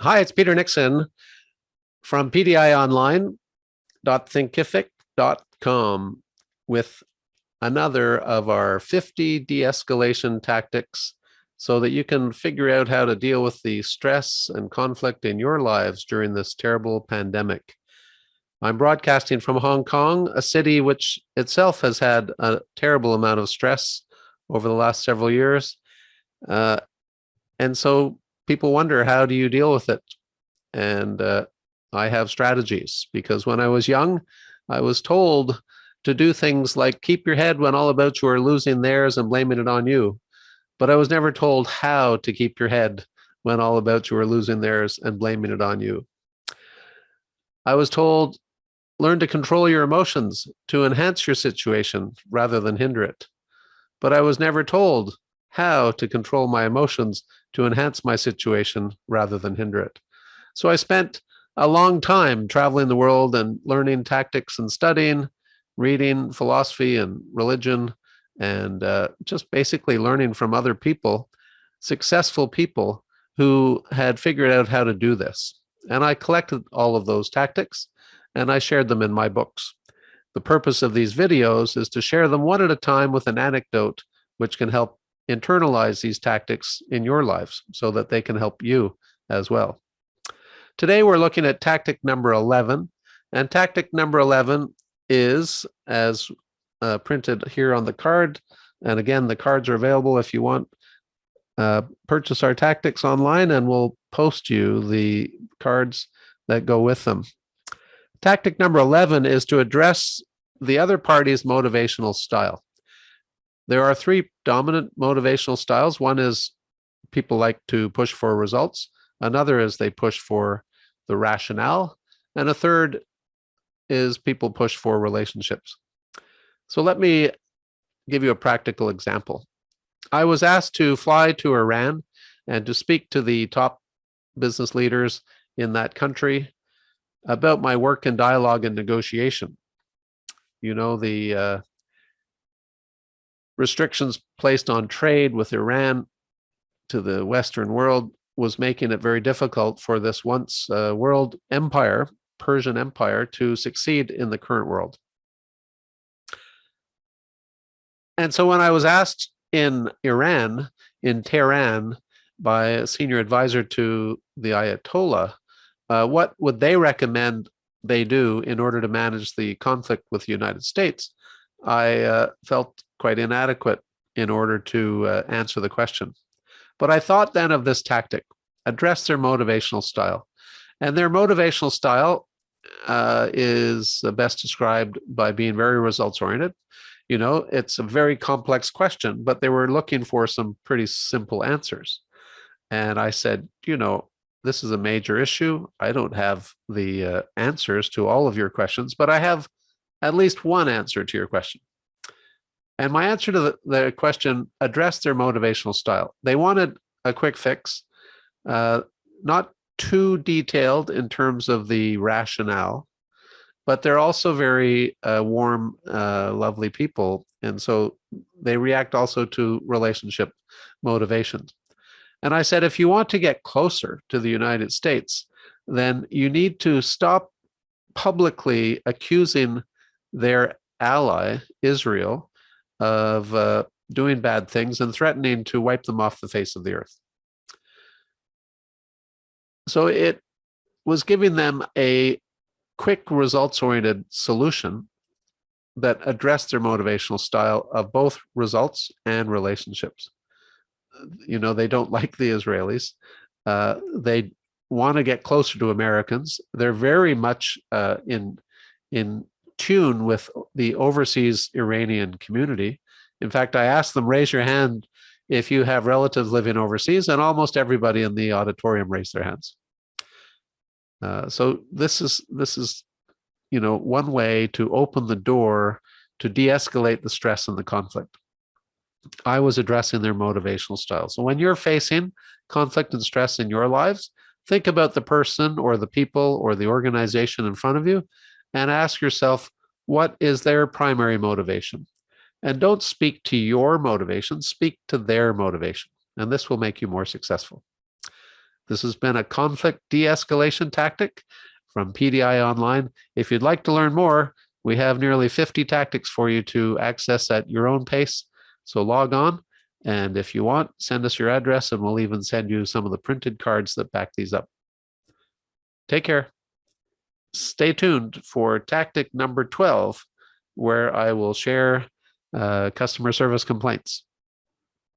Hi, it's Peter Nixon from PDIonline.thinkific.com with another of our 50 de-escalation tactics so that you can figure out how to deal with the stress and conflict in your lives during this terrible pandemic. I'm broadcasting from Hong Kong, a city which itself has had a terrible amount of stress over the last several years. And so people wonder, how do you deal with it? And I have strategies, because when I was young, I was told to do things like keep your head when all about you are losing theirs and blaming it on you. But I was never told how to keep your head when all about you are losing theirs and blaming it on you. I was told, learn to control your emotions to enhance your situation rather than hinder it. But I was never told how to control my emotions to enhance my situation rather than hinder it. So I spent a long time traveling the world and learning tactics and studying, reading philosophy and religion, and just basically learning from other people, successful people who had figured out how to do this. And I collected all of those tactics and I shared them in my books. The purpose of these videos is to share them one at a time with an anecdote which can help internalize these tactics in your lives so that they can help you as well. Today we're looking at tactic number 11, and tactic number 11 is as printed here on the card. And again, the cards are available if you want. Purchase our tactics online and we'll post you the cards that go with them. Tactic number 11 is to address the other party's motivational style. There are three dominant motivational styles. One is people like to push for results. Another is they push for the rationale. And a third is people push for relationships. So let me give you a practical example. I was asked to fly to Iran and to speak to the top business leaders in that country about my work in dialogue and negotiation. You know, the restrictions placed on trade with Iran to the Western world was making it very difficult for this once world empire, Persian Empire, to succeed in the current world. And so when I was asked in Iran, in Tehran, by a senior advisor to the Ayatollah, what would they recommend they do in order to manage the conflict with the United States, I felt quite inadequate in order to answer the question. But I thought then of this tactic: address their motivational style. And their motivational style is best described by being very results oriented. You know, it's a very complex question, but they were looking for some pretty simple answers. And I said, you know, this is a major issue. I don't have the answers to all of your questions, but I have at least one answer to your question. And my answer to the question addressed their motivational style. They wanted a quick fix, not too detailed in terms of the rationale, but they're also very warm, lovely people. And so they react also to relationship motivations. And I said, if you want to get closer to the United States, then you need to stop publicly accusing their ally, Israel, of doing bad things and threatening to wipe them off the face of the earth. So it was giving them a quick results-oriented solution that addressed their motivational style of both results and relationships. You know, they don't like the Israelis. They want to get closer to Americans. They're very much in tune with the overseas Iranian community. In fact, I asked them, raise your hand if you have relatives living overseas, and almost everybody in the auditorium raised their hands. So this is, you know, one way to open the door to de-escalate the stress and the conflict. I was addressing their motivational style. So when you're facing conflict and stress in your lives, think about the person or the people or the organization in front of you and ask yourself, what is their primary motivation? And don't speak to your motivation, speak to their motivation. And this will make you more successful. This has been a conflict de-escalation tactic from PDI Online. If you'd like to learn more, we have nearly 50 tactics for you to access at your own pace. So log on, and if you want, send us your address, and we'll even send you some of the printed cards that back these up. Take care. Stay tuned for tactic number 12, where I will share customer service complaints.